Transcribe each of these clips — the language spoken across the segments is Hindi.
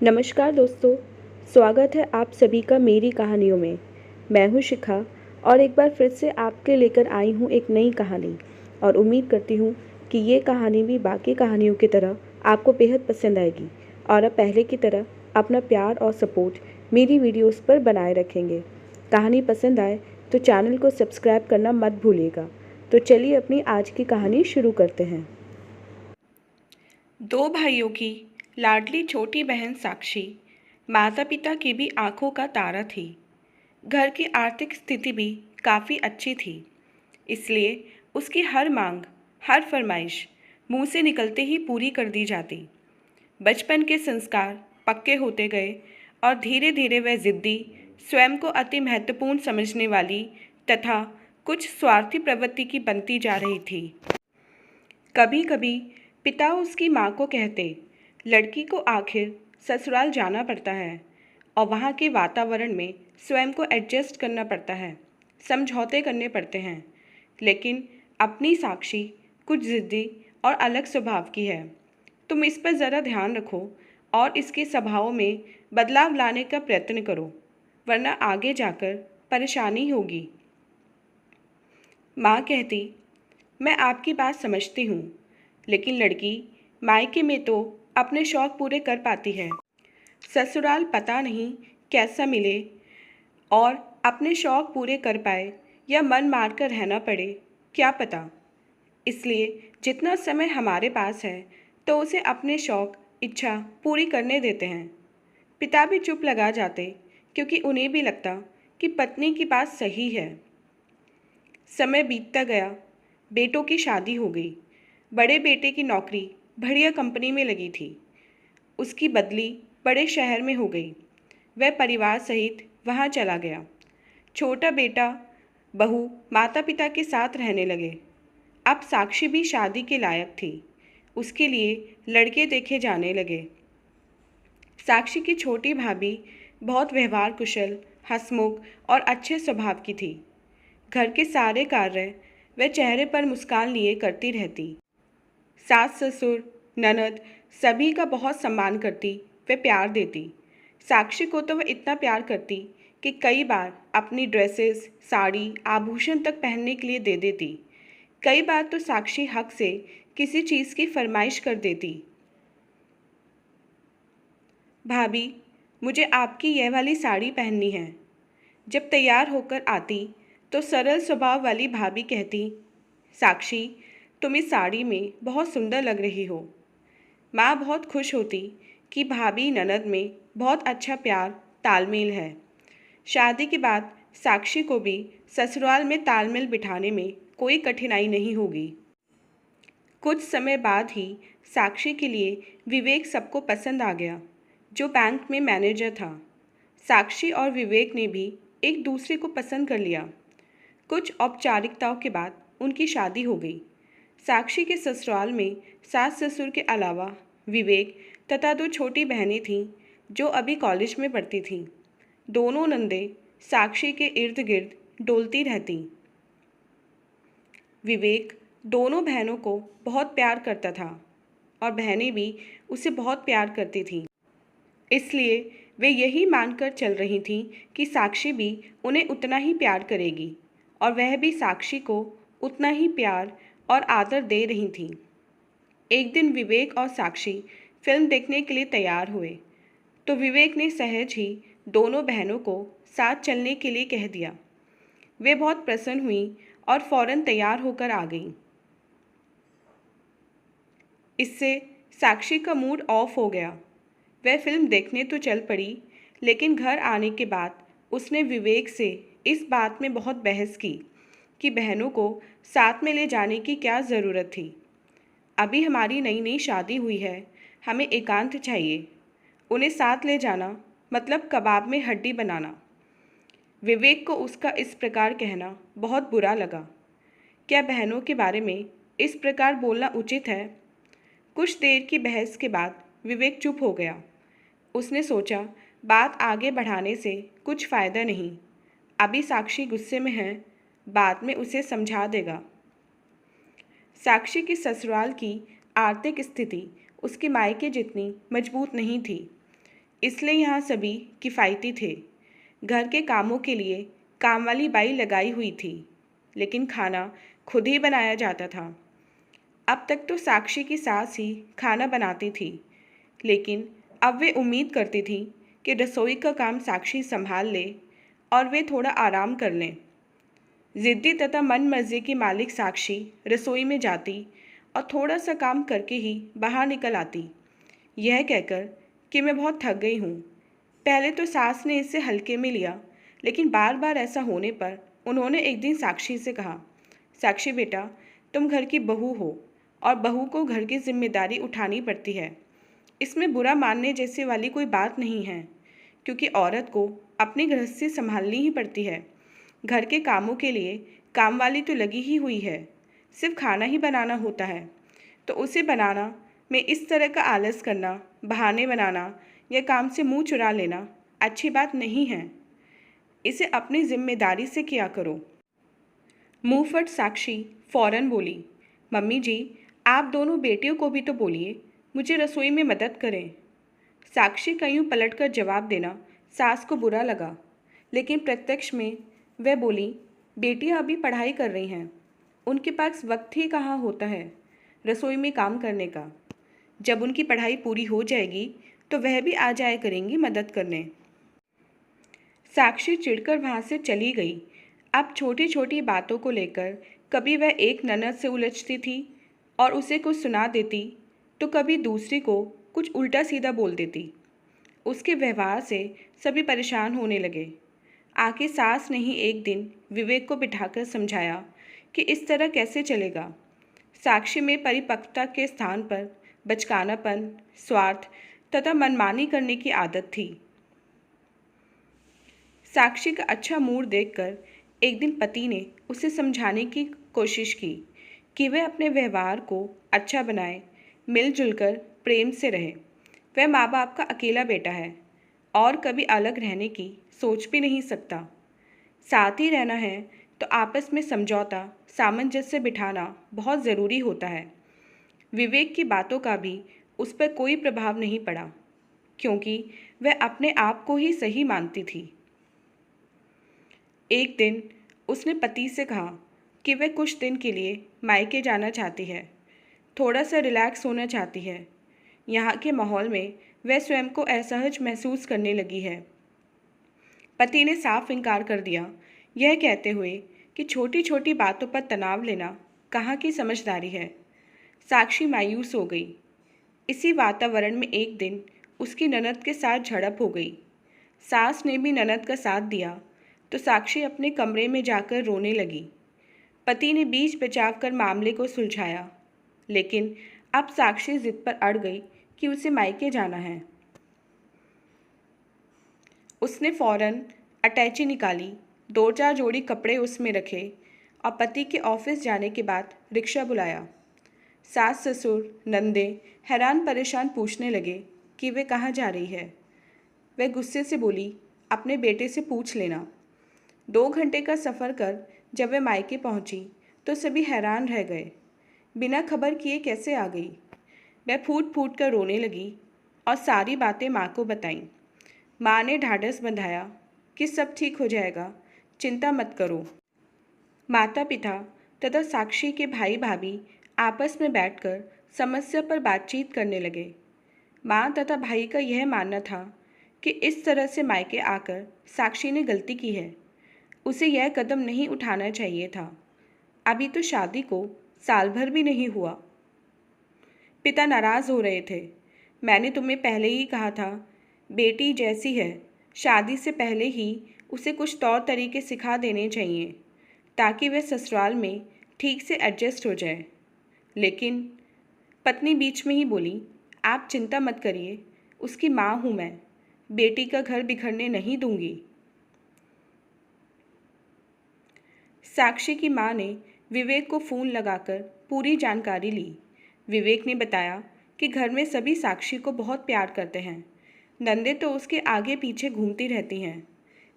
नमस्कार दोस्तों, स्वागत है आप सभी का मेरी कहानियों में। मैं हूँ शिखा और एक बार फिर से आपके लेकर आई हूँ एक नई कहानी और उम्मीद करती हूँ कि ये कहानी भी बाकी कहानियों की तरह आपको बेहद पसंद आएगी और अब पहले की तरह अपना प्यार और सपोर्ट मेरी वीडियोस पर बनाए रखेंगे। कहानी पसंद आए तो चैनल को सब्सक्राइब करना मत भूलिएगा। तो चलिए अपनी आज की कहानी शुरू करते हैं। दो भाइयों की लाडली छोटी बहन साक्षी माता पिता की भी आंखों का तारा थी। घर की आर्थिक स्थिति भी काफ़ी अच्छी थी, इसलिए उसकी हर मांग, हर फरमाइश मुंह से निकलते ही पूरी कर दी जाती। बचपन के संस्कार पक्के होते गए और धीरे धीरे वह ज़िद्दी, स्वयं को अति महत्वपूर्ण समझने वाली तथा कुछ स्वार्थी प्रवृत्ति की बनती जा रही थी। कभी कभी पिता उसकी माँ को कहते, लड़की को आखिर ससुराल जाना पड़ता है और वहाँ के वातावरण में स्वयं को एडजस्ट करना पड़ता है, समझौते करने पड़ते हैं। लेकिन अपनी साक्षी कुछ ज़िद्दी और अलग स्वभाव की है। तुम इस पर ज़रा ध्यान रखो और इसके स्वभाव में बदलाव लाने का प्रयत्न करो, वरना आगे जाकर परेशानी होगी। माँ कहती, मैं आपकी बात समझती हूँ, लेकिन लड़की मायके में तो अपने शौक़ पूरे कर पाती है। ससुराल पता नहीं कैसा मिले और अपने शौक़ पूरे कर पाए या मन मार कर रहना पड़े, क्या पता। इसलिए जितना समय हमारे पास है तो उसे अपने शौक़ इच्छा पूरी करने देते हैं। पिता भी चुप लगा जाते, क्योंकि उन्हें भी लगता कि पत्नी की बात सही है। समय बीतता गया, बेटों की शादी हो गई। बड़े बेटे की नौकरी बढ़िया कंपनी में लगी थी। उसकी बदली बड़े शहर में हो गई। वह परिवार सहित वहाँ चला गया। छोटा बेटा बहू माता पिता के साथ रहने लगे। अब साक्षी भी शादी के लायक थी। उसके लिए लड़के देखे जाने लगे। साक्षी की छोटी भाभी बहुत व्यवहार कुशल, हंसमुख और अच्छे स्वभाव की थी। घर के सारे कार्य वह चेहरे पर मुस्कान लिए करती रहती। सास ससुर ननद सभी का बहुत सम्मान करती, वे प्यार देती। साक्षी को तो वह इतना प्यार करती कि कई बार अपनी ड्रेसेस, साड़ी, आभूषण तक पहनने के लिए दे देती। कई बार तो साक्षी हक से किसी चीज़ की फरमाइश कर देती। भाभी, मुझे आपकी यह वाली साड़ी पहननी है। जब तैयार होकर आती तो सरल स्वभाव वाली भाभी कहती, साक्षी, तुम इस साड़ी में बहुत सुंदर लग रही हो। माँ बहुत खुश होती कि भाभी ननद में बहुत अच्छा प्यार तालमेल है। शादी के बाद साक्षी को भी ससुराल में तालमेल बिठाने में कोई कठिनाई नहीं होगी। कुछ समय बाद ही साक्षी के लिए विवेक सबको पसंद आ गया, जो बैंक में मैनेजर था। साक्षी और विवेक ने भी एक दूसरे को पसंद कर लिया। कुछ औपचारिकताओं के बाद उनकी शादी हो गई। साक्षी के ससुराल में सास ससुर के अलावा विवेक तथा दो छोटी बहनें थीं, जो अभी कॉलेज में पढ़ती थीं। दोनों नंदें साक्षी के इर्द गिर्द डोलती रहतीं। विवेक दोनों बहनों को बहुत प्यार करता था और बहनें भी उसे बहुत प्यार करती थीं। इसलिए वे यही मानकर चल रही थीं कि साक्षी भी उन्हें उतना ही प्यार करेगी और वह भी साक्षी को उतना ही प्यार और आदर दे रही थीं। एक दिन विवेक और साक्षी फिल्म देखने के लिए तैयार हुए तो विवेक ने सहज ही दोनों बहनों को साथ चलने के लिए कह दिया। वे बहुत प्रसन्न हुईं और फौरन तैयार होकर आ गईं। इससे साक्षी का मूड ऑफ हो गया। वह फिल्म देखने तो चल पड़ी, लेकिन घर आने के बाद उसने विवेक से इस बात में बहुत बहस की कि बहनों को साथ में ले जाने की क्या ज़रूरत थी। अभी हमारी नई नई शादी हुई है, हमें एकांत चाहिए। उन्हें साथ ले जाना मतलब कबाब में हड्डी बनाना। विवेक को उसका इस प्रकार कहना बहुत बुरा लगा। क्या बहनों के बारे में इस प्रकार बोलना उचित है? कुछ देर की बहस के बाद विवेक चुप हो गया। उसने सोचा, बात आगे बढ़ाने से कुछ फ़ायदा नहीं। अभी साक्षी गुस्से में है, बाद में उसे समझा देगा। साक्षी की ससुराल की आर्थिक स्थिति उसके मायके जितनी मजबूत नहीं थी। इसलिए यहाँ सभी किफ़ायती थे। घर के कामों के लिए काम वाली बाई लगाई हुई थी, लेकिन खाना खुद ही बनाया जाता था। अब तक तो साक्षी की सास ही खाना बनाती थी, लेकिन अब वे उम्मीद करती थी कि रसोई का काम साक्षी संभाल ले और वे थोड़ा आराम कर लें। ज़िद्दी तथा मन मर्जी की मालिक साक्षी रसोई में जाती और थोड़ा सा काम करके ही बाहर निकल आती, यह कहकर कि मैं बहुत थक गई हूँ। पहले तो सास ने इसे हल्के में लिया, लेकिन बार बार ऐसा होने पर उन्होंने एक दिन साक्षी से कहा, साक्षी बेटा, तुम घर की बहू हो और बहू को घर की जिम्मेदारी उठानी पड़ती है। इसमें बुरा मानने जैसी वाली कोई बात नहीं है, क्योंकि औरत को अपनी गृहस्थी संभालनी ही पड़ती है। घर के कामों के लिए काम वाली तो लगी ही हुई है, सिर्फ खाना ही बनाना होता है, तो उसे बनाना में इस तरह का आलस करना, बहाने बनाना या काम से मुंह चुरा लेना अच्छी बात नहीं है। इसे अपनी जिम्मेदारी से किया करो। मुंह फट साक्षी फौरन बोली, मम्मी जी, आप दोनों बेटियों को भी तो बोलिए, मुझे रसोई में मदद करें। साक्षी का यूँ पलटकर जवाब देना सास को बुरा लगा, लेकिन प्रत्यक्ष में वह बोली, बेटियां अभी पढ़ाई कर रही हैं, उनके पास वक्त ही कहाँ होता है रसोई में काम करने का। जब उनकी पढ़ाई पूरी हो जाएगी तो वह भी आ जाया करेंगी मदद करने। साक्षी चिढ़कर वहाँ से चली गई। अब छोटी छोटी बातों को लेकर कभी वह एक ननद से उलझती थी और उसे कुछ सुना देती, तो कभी दूसरी को कुछ उल्टा सीधा बोल देती। उसके व्यवहार से सभी परेशान होने लगे। आखिर सास ने ही एक दिन विवेक को बिठाकर समझाया कि इस तरह कैसे चलेगा। साक्षी में परिपक्वता के स्थान पर बचकानापन, स्वार्थ तथा मनमानी करने की आदत थी। साक्षी का अच्छा मूड देखकर एक दिन पति ने उसे समझाने की कोशिश की कि वह अपने व्यवहार को अच्छा बनाए, मिलजुल कर प्रेम से रहे। वह माँ बाप का अकेला बेटा है और कभी अलग रहने की सोच भी नहीं सकता। साथ ही रहना है तो आपस में समझौता, सामंजस्य बिठाना बहुत ज़रूरी होता है। विवेक की बातों का भी उस पर कोई प्रभाव नहीं पड़ा, क्योंकि वह अपने आप को ही सही मानती थी। एक दिन उसने पति से कहा कि वह कुछ दिन के लिए मायके जाना चाहती है, थोड़ा सा रिलैक्स होना चाहती है। यहाँ के माहौल में वह स्वयं को असहज महसूस करने लगी है। पति ने साफ इनकार कर दिया, यह कहते हुए कि छोटी छोटी बातों पर तनाव लेना कहाँ की समझदारी है। साक्षी मायूस हो गई। इसी वातावरण में एक दिन उसकी ननद के साथ झड़प हो गई। सास ने भी ननद का साथ दिया तो साक्षी अपने कमरे में जाकर रोने लगी। पति ने बीच बचाव कर मामले को सुलझाया, लेकिन अब साक्षी जिद पर अड़ गई कि उसे मायके जाना है। उसने फौरन अटैची निकाली, 2-4 जोड़ी कपड़े उसमें रखे और पति के ऑफिस जाने के बाद रिक्शा बुलाया। सास ससुर नंदे हैरान परेशान पूछने लगे कि वे कहाँ जा रही है। वह गुस्से से बोली, अपने बेटे से पूछ लेना। 2 घंटे का सफ़र कर जब वह मायके पहुंची तो सभी हैरान रह गए। बिना खबर किए कैसे आ गई। वह फूट फूट कर रोने लगी और सारी बातें माँ को बताईं। माँ ने ढाढ़स बंधाया कि सब ठीक हो जाएगा, चिंता मत करो। माता पिता तथा साक्षी के भाई भाभी आपस में बैठकर समस्या पर बातचीत करने लगे। माँ तथा भाई का यह मानना था कि इस तरह से मायके आकर साक्षी ने गलती की है, उसे यह कदम नहीं उठाना चाहिए था। अभी तो शादी को साल भर भी नहीं हुआ। पिता नाराज़ हो रहे थे। मैंने तुम्हें पहले ही कहा था, बेटी जैसी है, शादी से पहले ही उसे कुछ तौर तरीके सिखा देने चाहिए ताकि वह ससुराल में ठीक से एडजस्ट हो जाए। लेकिन पत्नी बीच में ही बोली, आप चिंता मत करिए, उसकी माँ हूँ मैं, बेटी का घर बिखरने नहीं दूंगी। साक्षी की माँ ने विवेक को फ़ोन लगाकर पूरी जानकारी ली। विवेक ने बताया कि घर में सभी साक्षी को बहुत प्यार करते हैं। नंदे तो उसके आगे पीछे घूमती रहती हैं।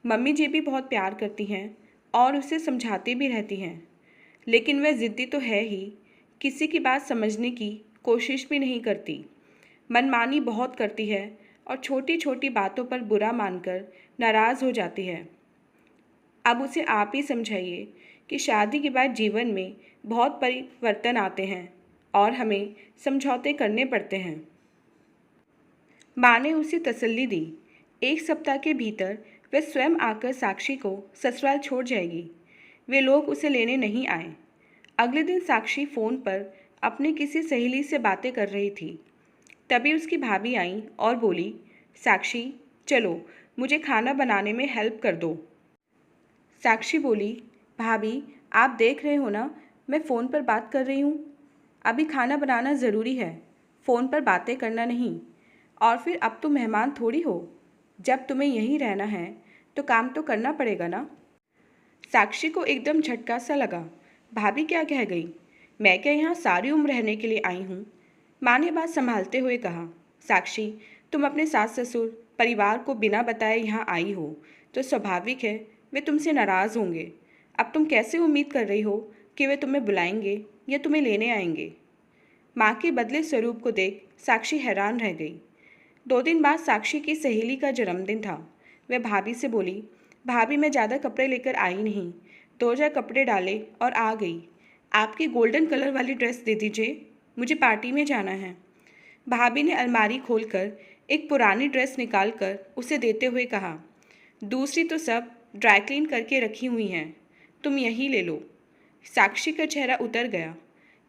मम्मी जी भी बहुत प्यार करती हैं और उसे समझाती भी रहती हैं, लेकिन वह ज़िद्दी तो है ही, किसी की बात समझने की कोशिश भी नहीं करती। मनमानी बहुत करती है और छोटी छोटी बातों पर बुरा मानकर नाराज़ हो जाती है। अब उसे आप ही समझाइए कि शादी के बाद जीवन में बहुत परिवर्तन आते हैं और हमें समझौते करने पड़ते हैं। माँ ने उसे तसल्ली दी। 1 सप्ताह के भीतर वह स्वयं आकर साक्षी को ससुराल छोड़ जाएगी। वे लोग उसे लेने नहीं आए। अगले दिन साक्षी फ़ोन पर अपनी किसी सहेली से बातें कर रही थी। तभी उसकी भाभी आईं और बोली, साक्षी चलो, मुझे खाना बनाने में हेल्प कर दो। साक्षी बोली, भाभी आप देख रहे हो ना, मैं फ़ोन पर बात कर रही हूँ। अभी खाना बनाना ज़रूरी है, फ़ोन पर बातें करना नहीं। और फिर अब तुम मेहमान थोड़ी हो, जब तुम्हें यहीं रहना है तो काम तो करना पड़ेगा ना। साक्षी को एकदम झटका सा लगा। भाभी क्या कह गई? मैं क्या यहाँ सारी उम्र रहने के लिए आई हूँ? माँ ने बात संभालते हुए कहा, साक्षी तुम अपने सास ससुर परिवार को बिना बताए यहाँ आई हो तो स्वाभाविक है वे तुमसे नाराज़ होंगे। अब तुम कैसे उम्मीद कर रही हो कि वे तुम्हें बुलाएंगे या तुम्हें लेने आएंगे? माँ के बदले स्वरूप को देख साक्षी हैरान रह गई। 2 दिन बाद साक्षी की सहेली का जन्मदिन था। वह भाभी से बोली, भाभी मैं ज़्यादा कपड़े लेकर आई नहीं, 2-4 कपड़े डाले और आ गई। आपकी गोल्डन कलर वाली ड्रेस दे दीजिए, मुझे पार्टी में जाना है। भाभी ने अलमारी खोलकर एक पुरानी ड्रेस निकालकर उसे देते हुए कहा, दूसरी तो सब ड्राई क्लीन करके रखी हुई हैं, तुम यही ले लो। साक्षी का चेहरा उतर गया।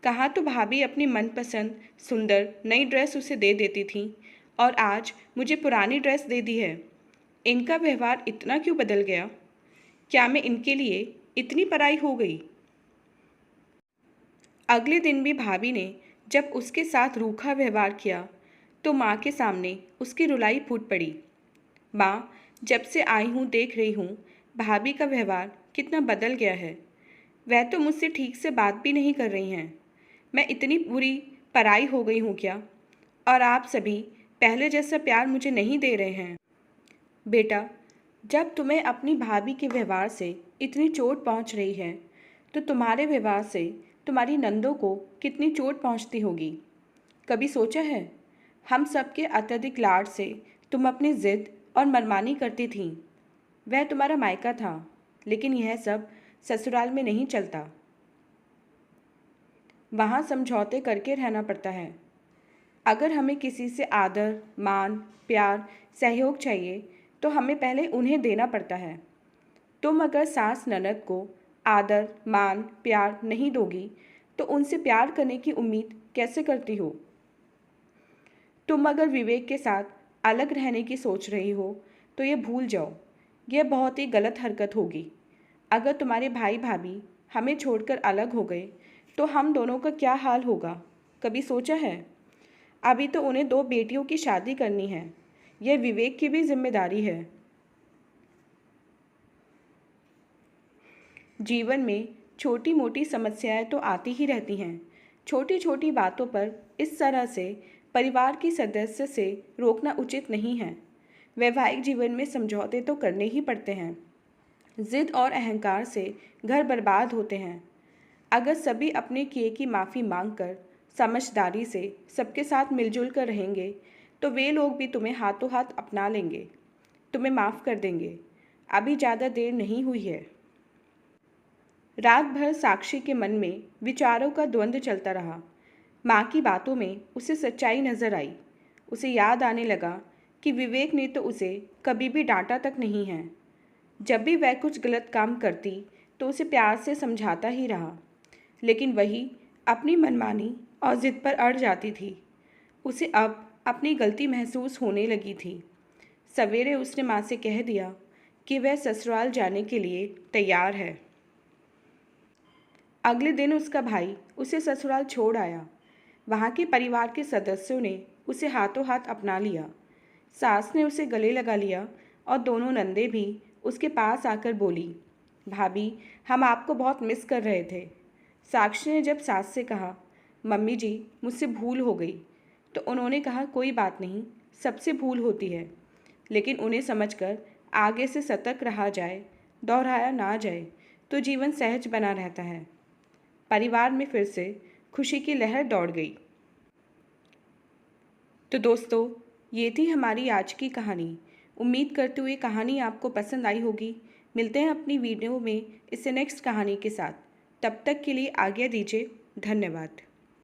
कहाँ तो भाभी अपनी मनपसंद सुंदर नई ड्रेस उसे दे देती थी और आज मुझे पुरानी ड्रेस दे दी है। इनका व्यवहार इतना क्यों बदल गया? क्या मैं इनके लिए इतनी पराई हो गई? अगले दिन भी भाभी ने जब उसके साथ रूखा व्यवहार किया तो माँ के सामने उसकी रुलाई फूट पड़ी। माँ, जब से आई हूँ देख रही हूँ भाभी का व्यवहार कितना बदल गया है। वह तो मुझसे ठीक से बात भी नहीं कर रही हैं। मैं इतनी बुरी पराई हो गई हूँ क्या? और आप सभी पहले जैसा प्यार मुझे नहीं दे रहे हैं। बेटा, जब तुम्हें अपनी भाभी के व्यवहार से इतनी चोट पहुँच रही है तो तुम्हारे व्यवहार से तुम्हारी नंदों को कितनी चोट पहुँचती होगी। कभी सोचा है? हम सबके अत्यधिक लाड से तुम अपनी जिद और मनमानी करती थीं। वह तुम्हारा मायका था, लेकिन यह सब ससुराल में नहीं चलता। वहाँ समझौते करके रहना पड़ता है। अगर हमें किसी से आदर, मान, प्यार, सहयोग चाहिए तो हमें पहले उन्हें देना पड़ता है। तुम अगर सास ननद को आदर, मान, प्यार नहीं दोगी तो उनसे प्यार करने की उम्मीद कैसे करती हो? तुम अगर विवेक के साथ अलग रहने की सोच रही हो तो ये भूल जाओ, यह बहुत ही गलत हरकत होगी। अगर तुम्हारे भाई भाभी हमें छोड़कर अलग हो गए तो हम दोनों का क्या हाल होगा? कभी सोचा है? अभी तो उन्हें 2 बेटियों की शादी करनी है, यह विवेक की भी जिम्मेदारी है। जीवन में छोटी मोटी समस्याएं तो आती ही रहती हैं। छोटी छोटी बातों पर इस तरह से परिवार की सदस्य से रोकना उचित नहीं है। वैवाहिक जीवन में समझौते तो करने ही पड़ते हैं। जिद और अहंकार से घर बर्बाद होते हैं। अगर सभी अपने किए की माफ़ी मांगकर समझदारी से सबके साथ मिलजुल कर रहेंगे तो वे लोग भी तुम्हें हाथों हाथ अपना लेंगे, तुम्हें माफ़ कर देंगे। अभी ज़्यादा देर नहीं हुई है। रात भर साक्षी के मन में विचारों का द्वंद्व चलता रहा। माँ की बातों में उसे सच्चाई नजर आई। उसे याद आने लगा कि विवेक ने तो उसे कभी भी डांटा तक नहीं है। जब भी वह कुछ गलत काम करती तो उसे प्यार से समझाता ही रहा, लेकिन वही अपनी मनमानी और जिद पर अड़ जाती थी। उसे अब अपनी गलती महसूस होने लगी थी। सवेरे उसने माँ से कह दिया कि वह ससुराल जाने के लिए तैयार है। अगले दिन उसका भाई उसे ससुराल छोड़ आया। वहाँ के परिवार के सदस्यों ने उसे हाथों हाथ अपना लिया। सास ने उसे गले लगा लिया और दोनों नंदे भी उसके पास आकर बोली, भाभी हम आपको बहुत मिस कर रहे थे। साक्षी ने जब सास से कहा, मम्मी जी मुझसे भूल हो गई, तो उन्होंने कहा कोई बात नहीं, सबसे भूल होती है, लेकिन उन्हें समझकर आगे से सतर्क रहा जाए, दोहराया ना जाए तो जीवन सहज बना रहता है। परिवार में फिर से खुशी की लहर दौड़ गई। तो दोस्तों, ये थी हमारी आज की कहानी। उम्मीद करते हुए कहानी आपको पसंद आई होगी। मिलते हैं अपनी वीडियो में इससे नेक्स्ट कहानी के साथ। तब तक के लिए आज्ञा दीजिए। धन्यवाद।